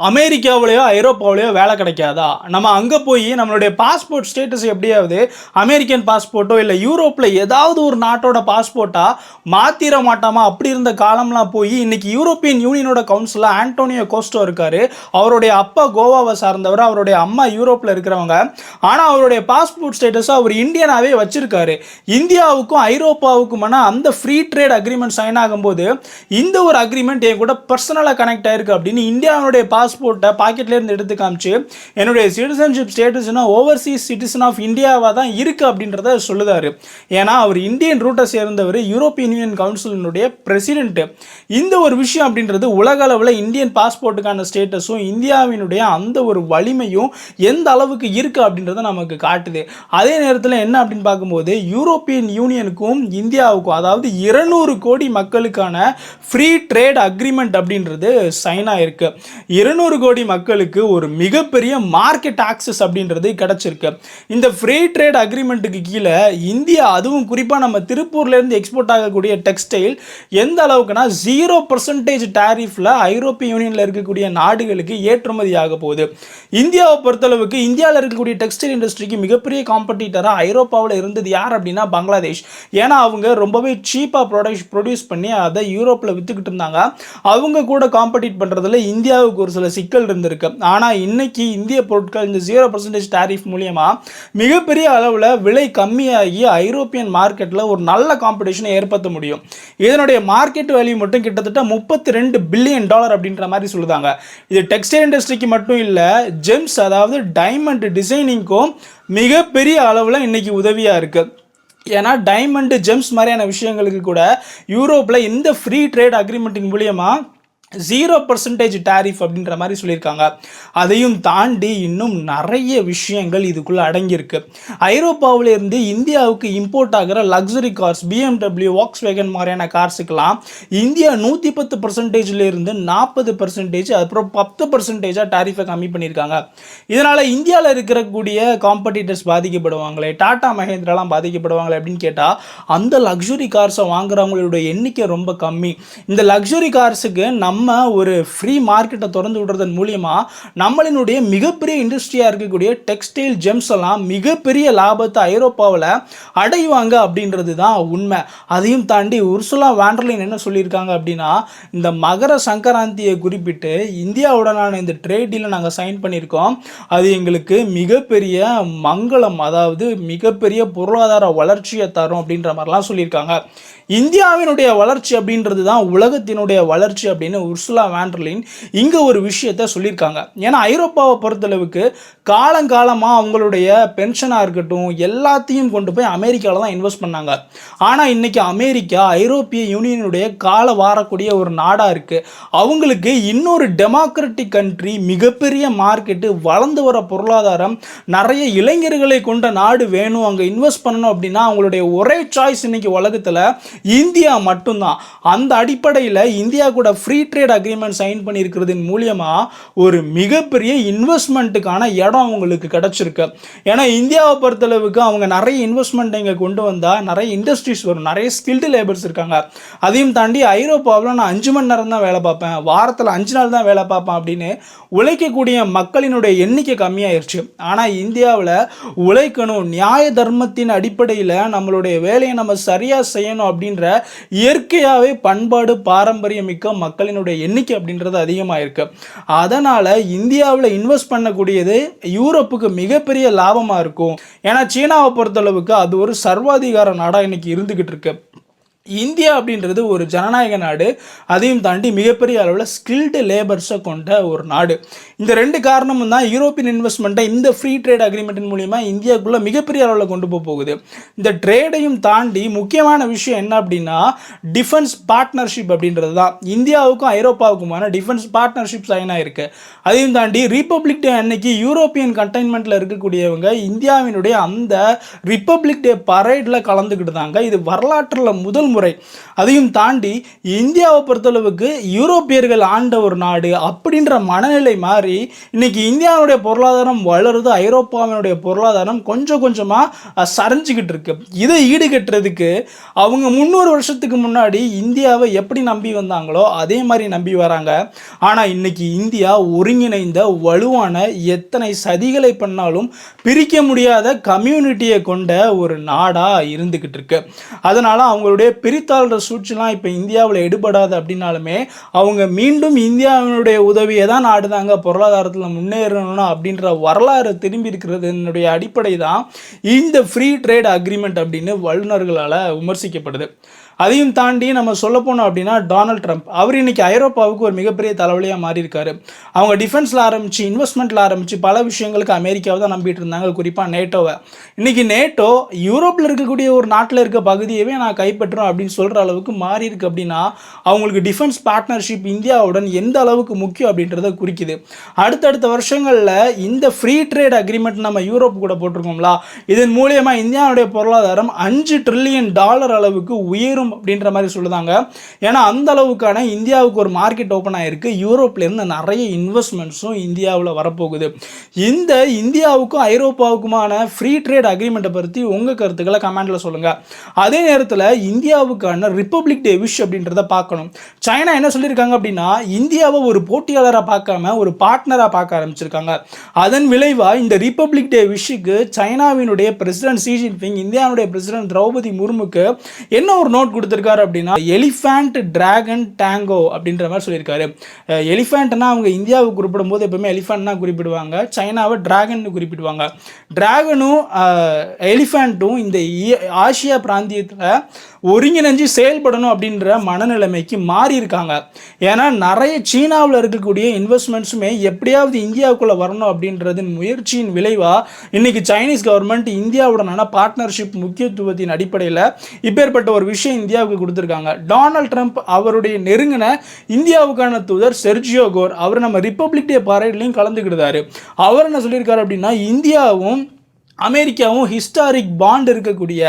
அமெரிக்காவிலேயோ ஐரோப்பாவிலேயோ வேலை கிடைக்காதா? நம்ம அங்கே போய் நம்மளுடைய பாஸ்போர்ட் ஸ்டேட்டஸ் எப்படியாவது அமெரிக்கன் பாஸ்போர்ட்டோ இல்லை யூரோப்பில் ஏதாவது ஒரு நாட்டோட பாஸ்போர்ட்டாக மாற்றிட மாட்டாமா? அப்படி இருந்த காலம்லாம் போய் இன்னைக்கு யூரோப்பியன் யூனியனோட கவுன்சிலில் ஆண்டோனியோ கோஸ்டோ இருக்கார். அவருடைய அப்பா கோவாவை சார்ந்தவர், அவருடைய அம்மா யூரோப்பில் இருக்கிறவங்க. ஆனால் அவருடைய பாஸ்போர்ட் ஸ்டேட்டஸை அவர் இந்தியனாகவே வச்சிருக்காரு. இந்தியாவுக்கும் ஐரோப்பாவுக்குமான அந்த ஃப்ரீ ட்ரேட் அக்ரிமெண்ட் சைன் ஆகும்போது இந்த ஒரு அக்ரிமெண்ட் என் கூட பர்சனலாக கனெக்ட் ஆயிருக்கு அப்படின்னு இந்தியாவுடைய பாஸ்போர்ட்டை பாக்கெட்லேருந்து எடுத்து காமிச்சு என்னுடைய சிட்டிசன்ஷிப் ஸ்டேட்டஸ்னா ஓவர்சீஸ் சிட்டிசன் ஆஃப் இந்தியாவாக தான் இருக்குது அப்படின்றத சொல்லுதாரு. ஏன்னா அவர் இந்தியன் ரூட்டை சேர்ந்தவர், யூரோப்பியன் யூனியன் கவுன்சிலினுடைய பிரசிடென்ட். இந்த ஒரு விஷயம் அப்படின்றது உலக அளவில் இந்தியன் பாஸ்போர்ட்டுக்கான ஸ்டேட்டஸும் இந்தியாவினுடைய அந்த ஒரு வலிமையும் எந்த அளவுக்கு இருக்குது அப்படின்றத நமக்கு காட்டுது. அதே நேரத்தில் என்ன அப்படின்னு பார்க்கும்போது யூரோப்பியன் யூனியனுக்கும் இந்தியாவுக்கும், அதாவது 200 கோடி மக்களுக்கான ஃப்ரீ ட்ரேட் அக்ரிமெண்ட் அப்படின்றது சைன் ஆயிருக்கு. 200 கோடி மக்களுக்கு ஒரு மிகப்பெரிய மார்க்கெட் ஆக்சஸ் அப்படின்றது கிடைச்சிருக்கு. இந்த ஃப்ரீ ட்ரேட் அக்ரிமெண்ட்டுக்கு கீழே இந்தியா, அதுவும் குறிப்பாக நம்ம திருப்பூர்லேருந்து எக்ஸ்போர்ட் ஆகக்கூடிய டெக்ஸ்டைல் எந்த அளவுக்குனா 0% டேரிஃபில் ஐரோப்பிய யூனியனில் இருக்கக்கூடிய நாடுகளுக்கு ஏற்றுமதி ஆக போகுது. இந்தியாவை பொறுத்தளவுக்கு இந்தியாவில் இருக்கக்கூடிய டெக்ஸ்டைல் இண்டஸ்ட்ரிக்கு மிகப்பெரிய காம்படிட்டராக ஐரோப்பாவில் இருந்தது யார் அப்படின்னா பங்களாதேஷ். ஏன்னா அவங்க ரொம்பவே சீப்பாக ப்ரொடியூஸ் பண்ணி அதை யூரோப்பில் விற்றுக்கிட்டு இருந்தாங்க. அவங்க கூட காம்படிட் பண்ணுறதுல இந்தியாவுக்கு ஒரு சில சிக்கல் இருந்திருக்கு. ஆனால் இன்னைக்கு இந்திய பொருட்கள் இந்த 0% டேரிஃப் மூலியமா மிகப்பெரிய அளவில் விலை கம்மியாகி ஐரோப்பியன் மார்க்கெட்டில் ஒரு நல்ல காம்படிஷனை ஏற்படுத்த முடியும். இதனுடைய மார்க்கெட் வேல்யூ மட்டும் கிட்டத்தட்ட $32 பில்லியன் அப்படின்ற மாதிரி சொல்லுதாங்க. இது டெக்ஸ்டைல் இண்டஸ்ட்ரிக்கு மட்டும் இல்லை, ஜெம்ஸ் அதாவது டைமண்ட் டிசைனிங்க்கும் மிகப்பெரிய அளவில் இன்னைக்கு உதவியாக இருக்குது. ஏன்னா டைமண்ட் ஜெம்ஸ் மாதிரியான விஷயங்களுக்கு கூட யூரோப்பில் இந்த ஃப்ரீ ட்ரேட் அக்ரிமெண்ட்டின் மூலியமா 0% டேரிஃப் அப்படின்ற மாதிரி சொல்லியிருக்காங்க. அதையும் தாண்டி இன்னும் நிறைய விஷயங்கள் இதுக்குள்ளே அடங்கியிருக்கு. ஐரோப்பாவிலிருந்து இந்தியாவுக்கு இம்போர்ட் ஆகிற லக்ஸரி கார்ஸ், BMW, வாக்ஸ்வேகன் மாதிரியான கார்ஸுக்கெல்லாம் இந்தியா 110%லேருந்து 40%, அப்புறம் 10% டேரிஃபை கம்மி பண்ணியிருக்காங்க. இதனால் இந்தியாவில் இருக்கக்கூடிய காம்படிட்டர்ஸ் பாதிக்கப்படுவாங்களே, டாடா மஹேந்திராலாம் பாதிக்கப்படுவாங்களே அப்படின்னு கேட்டால் அந்த லக்ஸுரி கார்ஸை வாங்குறவங்களோட எண்ணிக்கை ரொம்ப கம்மி. இந்த லக்ஸுரி கார்ஸுக்கு நம்ம ஒரு ஃப்ரீ மார்க்கெட்டை திறந்து விடுறதன் மூலியமா நம்மளினுடைய மிகப்பெரிய இண்டஸ்ட்ரியாக இருக்கக்கூடிய டெக்ஸ்டைல் ஜெம்ஸ் எல்லாம் மிகப்பெரிய லாபத்தை ஐரோப்பாவில் அடைவாங்க அப்படின்றது தான் உண்மை. அதையும் தாண்டி உர்சுலா வாண்டர்லைன் என்ன சொல்லியிருக்காங்க அப்படின்னா, இந்த மகர சங்கராந்தியை குறிப்பிட்டு இந்தியாவுடனான இந்த ட்ரேட் டீலை நாங்கள் சைன் பண்ணியிருக்கோம், அது எங்களுக்கு மிகப்பெரிய மங்களம், அதாவது மிகப்பெரிய பொருளாதார வளர்ச்சியை தரும் அப்படின்ற மாதிரிலாம் சொல்லியிருக்காங்க. இந்தியாவினுடைய வளர்ச்சி அப்படின்றது தான் உலகத்தினுடைய வளர்ச்சி அப்படின்னு உர்சுலா வாண்டர்லைன் இங்கே ஒரு விஷயத்தை சொல்லியிருக்காங்க. ஏன்னா ஐரோப்பாவை பொறுத்தளவுக்கு காலங்காலமாக அவங்களுடைய பென்ஷனாக இருக்கட்டும் எல்லாத்தையும் கொண்டு போய் அமெரிக்காவில் தான் இன்வெஸ்ட் பண்ணாங்க. ஆனால் இன்றைக்கி அமெரிக்கா ஐரோப்பிய யூனியனுடைய கால வாரக்கூடிய ஒரு நாடாக இருக்குது. அவங்களுக்கு இன்னொரு டெமோக்ராட்டிக் கண்ட்ரி, மிகப்பெரிய மார்க்கெட்டு, வளர்ந்து வர பொருளாதாரம், நிறைய இளைஞர்களை கொண்ட நாடு வேணும், அங்கே இன்வெஸ்ட் பண்ணணும் அப்படின்னா அவங்களுடைய ஒரே சாய்ஸ் இன்னைக்கு உலகத்தில் இந்தியா மட்டும்தான். அந்த அடிப்படையில் இந்தியா கூட ஃப்ரீ ட்ரேட் அக்ரிமெண்ட் சைன் பண்ணியிருக்கிறதன் மூலியமா ஒரு மிகப்பெரிய இன்வெஸ்ட்மெண்ட்டுக்கான இடம் அவங்களுக்கு கிடைச்சிருக்கு. ஏன்னா இந்தியாவை பொறுத்தளவுக்கு அவங்க நிறைய இன்வெஸ்ட்மெண்ட் இங்கே கொண்டு வந்தால் நிறைய இண்டஸ்ட்ரீஸ் வரும், நிறைய ஸ்கில்டு லேபர்ஸ் இருக்காங்க. அதையும் தாண்டி ஐரோப்பாவில் நான் 5 மணி நேரம் தான் வேலை பார்ப்பேன், வாரத்தில் 5 நாள் தான் வேலை பார்ப்பேன் அப்படின்னு உழைக்கக்கூடிய மக்களினுடைய எண்ணிக்கை கம்மியாயிருச்சு. ஆனால் இந்தியாவில் உழைக்கணும், நியாய தர்மத்தின் அடிப்படையில் நம்மளுடைய வேலையை நம்ம சரியாக செய்யணும் அப்படின்ற இயற்கையாகவே பண்பாடு பாரம்பரியமிக்க மக்களினுடைய எண்ணிக்கை அப்படின்றது அதிகமாக இருக்கு. அதனால் இந்தியாவில் இன்வெஸ்ட் பண்ணக்கூடியது யூரோப்புக்கு மிகப்பெரிய லாபமாக இருக்கும். ஏன்னா சீனாவை பொறுத்தளவுக்கு அது ஒரு சர்வாதிகார நாடாக இன்னைக்கு இருந்துகிட்டு இருக்கு. இந்தியா அப்படின்றது ஒரு ஜனநாயக நாடு, அதையும் தாண்டி மிகப்பெரிய அளவில் ஸ்கில்டு லேபர்ஸை கொண்ட ஒரு நாடு. இந்த 2 காரணமும் தான் யூரோப்பியன் இன்வெஸ்ட்மெண்ட்டை இந்த ஃப்ரீ ட்ரேட் அக்ரிமெண்ட்டின் மூலிமா இந்தியாவுக்குள்ளே மிகப்பெரிய அளவில் கொண்டு போகுது. இந்த ட்ரேடையும் தாண்டி முக்கியமான விஷயம் என்ன அப்படின்னா டிஃபென்ஸ் பார்ட்னர்ஷிப் அப்படின்றது தான். இந்தியாவுக்கும் ஐரோப்பாவுக்குமான டிஃபென்ஸ் பார்ட்னர்ஷிப் சைன் ஆயிருக்கு. அதையும் தாண்டி ரிப்பப்ளிக் டே அன்னைக்கு யூரோப்பியன் கண்டெய்ன்மெண்ட்டில் இருக்கக்கூடியவங்க இந்தியாவினுடைய அந்த ரிப்பப்ளிக் டே பரேடில் கலந்துக்கிட்டு தாங்க. இது வரலாற்றில் முதல் முறை. அதையும் தாண்டி இந்தியாவை பொறுத்தளவுக்கு யூரோப்பியர்கள் ஆண்ட ஒரு நாடு அப்படின்ற மனநிலை மாறி இன்னைக்கு இந்தியாவுடைய பொருளாதாரம் வளருது, ஐரோப்பாவினுடைய பொருளாதாரம் கொஞ்சம் கொஞ்சமாக சரிஞ்சுக்கிட்டு இருக்கு. இதை ஈடுகட்டுறதுக்கு அவங்க 300 வருஷத்துக்கு முன்னாடி இந்தியாவை எப்படி நம்பி வந்தாங்களோ அதே மாதிரி நம்பி வராங்க. ஆனால் இன்னைக்கு இந்தியா ஒருங்கிணைந்த வலுவான, எத்தனை சதிகளை பண்ணாலும் பிரிக்க முடியாத கம்யூனிட்டியை கொண்ட ஒரு நாடாக இருந்துக்கிட்டு இருக்கு. அதனால அவங்களுடைய பிரித்தாளர் சூழ்ச்சிலாம் இப்போ இந்தியாவில் எடுபடாது அப்படின்னாலுமே அவங்க மீண்டும் இந்தியாவினுடைய உதவியை தான் நாடுதாங்க பொருளாதாரத்தில் முன்னேறணும் அப்படின்ற வரலாறு திரும்பி இருக்கிறது என்னுடைய அடிப்படை தான் இந்த ஃப்ரீ ட்ரேட் அக்ரிமெண்ட் அப்படின்னு வல்லுநர்களால் விமர்சிக்கப்படுது. அதையும் தாண்டி நம்ம சொல்ல போனோம் அப்படின்னா டொனால்ட் ட்ரம்ப் அவர் இன்னைக்கு ஐரோப்பாவுக்கு ஒரு மிகப்பெரிய தலைவலியாக மாறி இருக்காரு. அவங்க டிஃபென்ஸில் ஆரம்பித்து இன்வெஸ்ட்மெண்ட்டில் ஆரம்பித்து பல விஷயங்களுக்கு அமெரிக்காவை தான் நம்பிட்டு இருந்தாங்க, குறிப்பாக நேட்டோவை. இன்னைக்கு நேட்டோ யூரோப்பில் இருக்கக்கூடிய ஒரு நாட்டில் இருக்க பகுதியவே நான் கைப்பற்றுறோம் அப்படின்னு சொல்கிற அளவுக்கு மாறி இருக்கு. அப்படின்னா அவங்களுக்கு டிஃபென்ஸ் பார்ட்னர்ஷிப் இந்தியாவுடன் எந்த அளவுக்கு முக்கியம் அப்படின்றத குறிக்குது. அடுத்தடுத்த வருஷங்களில் இந்த ஃப்ரீ ட்ரேட் அக்ரிமெண்ட் நம்ம யூரோப் கூட போட்டிருக்கோம்ல, இதன் மூலியமாக இந்தியாவுடைய பொருளாதாரம் $5 ட்ரில்லியன் அளவுக்கு உயரும் அப்படின்ற மாதிரி சொல்லுதாங்க. ஏன்னா அந்த அளவுக்கான இந்தியாவுக்கு ஒரு மார்க்கெட் ஓப்பன் ஆயிருக்கு. யூரோப்ல இருந்து நிறைய இன்வெஸ்ட்மெண்ட்ஸும் இந்தியாவில் வரப்போகுது. இந்த இந்தியாவுக்கும் ஐரோப்பாவுக்குமான ஃப்ரீ ட்ரேட் அக்ரிமெண்ட்டை பற்றி உங்கள் கருத்துக்களை கமெண்ட்ல சொல்லுங்க. அதே நேரத்தில் இந்தியாவுக்கான ரிப்பப்ளிக் டே விஷ் அப்படின்றத பார்க்கணும். சைனா என்ன சொல்லியிருக்காங்க அப்படின்னா இந்தியாவை ஒரு போட்டியாளராக பார்க்காம ஒரு பார்ட்னராக பார்க்க ஆரம்பிச்சிருக்காங்க. அதன் விளைவாக இந்த ரிப்பப்ளிக் டே விஷுக்கு சைனாவினுடைய பிரசிடென்ட் ஷி ஜின்பிங் இந்தியாவுடைய பிரசிடென்ட் திரௌபதி முர்முக்கு என்ன ஒரு நோட் கொடுத்திருக்காரு அப்படின்னா எலிஃபண்ட் டிராகன் டேங்கோ அப்படின்ற மாதிரி சொல்லியிருக்காரு. எலிஃபண்ட்னா அவங்க இந்தியாவை குறிப்பிடும் போது எப்பவுமே எலிஃபண்ட் தான் குறிப்பிடுவாங்க, சைனாவை டிராகன் குறிப்பிடுவாங்க. டிராகனும் எலிஃபண்ட்டும் இந்த ஆசியா பிராந்தியத்தில் ஒருங்கிணைஞ்சு செயல்படணும் அப்படின்ற மனநிலைமைக்கு மாறி இருக்காங்க. ஏன்னா நிறைய சீனாவில் இருக்கக்கூடிய இன்வெஸ்ட்மெண்ட்ஸுமே எப்படியாவது இந்தியாவுக்குள்ளே வரணும் அப்படின்றதின் முயற்சியின் விளைவாக இன்னைக்கு சைனீஸ் கவர்மெண்ட் இந்தியாவுடனான பார்ட்னர்ஷிப் முக்கியத்துவத்தின் அடிப்படையில் இப்பேற்பட்ட ஒரு விஷயம் இந்தியாவுக்கு கொடுத்துருக்காங்க. டொனால்ட் ட்ரம்ப் அவருடைய நெருங்கின இந்தியாவுக்கான தூதர் செர்ஜியோ கோர் அவர் நம்ம ரிப்பப்ளிக் டே பரேட்லையும் கலந்துக்கிட்டாரு. அவர் என்ன சொல்லியிருக்காரு அப்படின்னா இந்தியாவும் அமெரிக்காவும் ஹிஸ்டாரிக் பாண்ட் இருக்கக்கூடிய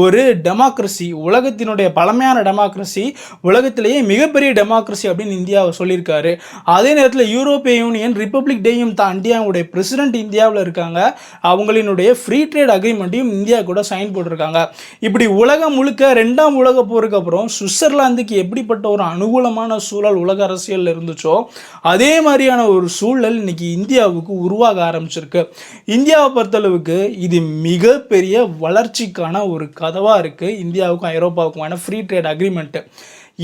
ஒரு டெமோக்ரஸி, உலகத்தினுடைய பழமையான டெமோக்ரஸி, உலகத்திலேயே மிகப்பெரிய டெமோக்ரஸி அப்படின்னு இந்தியாவை சொல்லியிருக்காரு. அதே நேரத்தில் யூரோப்பிய யூனியன் ரிப்பப்ளிக் டேயும் தாண்டி அவங்களுடைய பிரசிடென்ட் இந்தியாவில் இருக்காங்க. அவங்களினுடைய ஃப்ரீ ட்ரேட் அக்ரிமெண்ட்டையும் இந்தியா கூட சைன் போட்டிருக்காங்க. இப்படி உலகம் முழுக்க 2ஆம் உலக போருக்கு அப்புறம் சுவிட்சர்லாந்துக்கு எப்படிப்பட்ட ஒரு அனுகூலமான சூழல் உலக அரசியலில் இருந்துச்சோ அதே மாதிரியான ஒரு சூழல் இன்னைக்கு இந்தியாவுக்கு உருவாக ஆரம்பிச்சிருக்கு. இந்தியாவை பொறுத்தளவுக்கு இது மிகப்பெரிய வளர்ச்சிக்கான ஒரு கதவாக இருக்குது. இந்தியாவுக்கும் ஐரோப்பாவுக்குமான ஃப்ரீ ட்ரேட் அக்ரிமெண்ட்டு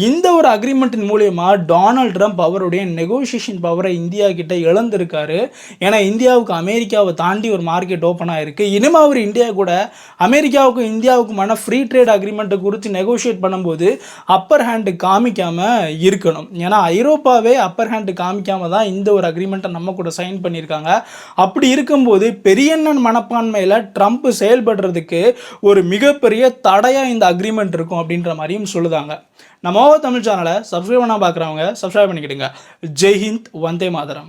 இந்த ஒரு அக்ரிமெண்ட்டின் மூலயமா டொனால்ட் ட்ரம்ப் அவருடைய நெகோசியேஷன் பவரை இந்தியா கிட்ட இழந்திருக்காரு. ஏன்னா இந்தியாவுக்கு அமெரிக்காவை தாண்டி ஒரு மார்க்கெட் ஓப்பன் ஆகிருக்கு. இனிமே அவர் இந்தியா கூட அமெரிக்காவுக்கும் இந்தியாவுக்குமான ஃப்ரீ ட்ரேட் அக்ரிமெண்ட்டை குறித்து நெகோஷியேட் பண்ணும்போது அப்பர் ஹேண்டு காமிக்காமல் இருக்கணும். ஏன்னா ஐரோப்பாவே அப்பர் ஹேண்டு காமிக்காமல் தான் இந்த ஒரு அக்ரிமெண்ட்டை நம்ம கூட சைன் பண்ணியிருக்காங்க. அப்படி இருக்கும்போது பெரியண்ணன் மனப்பான்மையில் ட்ரம்ப் செயல்படுறதுக்கு ஒரு மிகப்பெரிய தடையாக இந்த அக்ரிமெண்ட் இருக்கும் அப்படின்ற மாதிரியும் சொல்லுதாங்க. நம்ம தமிழ் சேனலை சப்ஸ்கிரைப் பண்ண பார்க்குறவங்க சப்ஸ்கிரைப் பண்ணிக்கிடுங்க. ஜெய்ஹிந்த், வந்தே மாதரம்.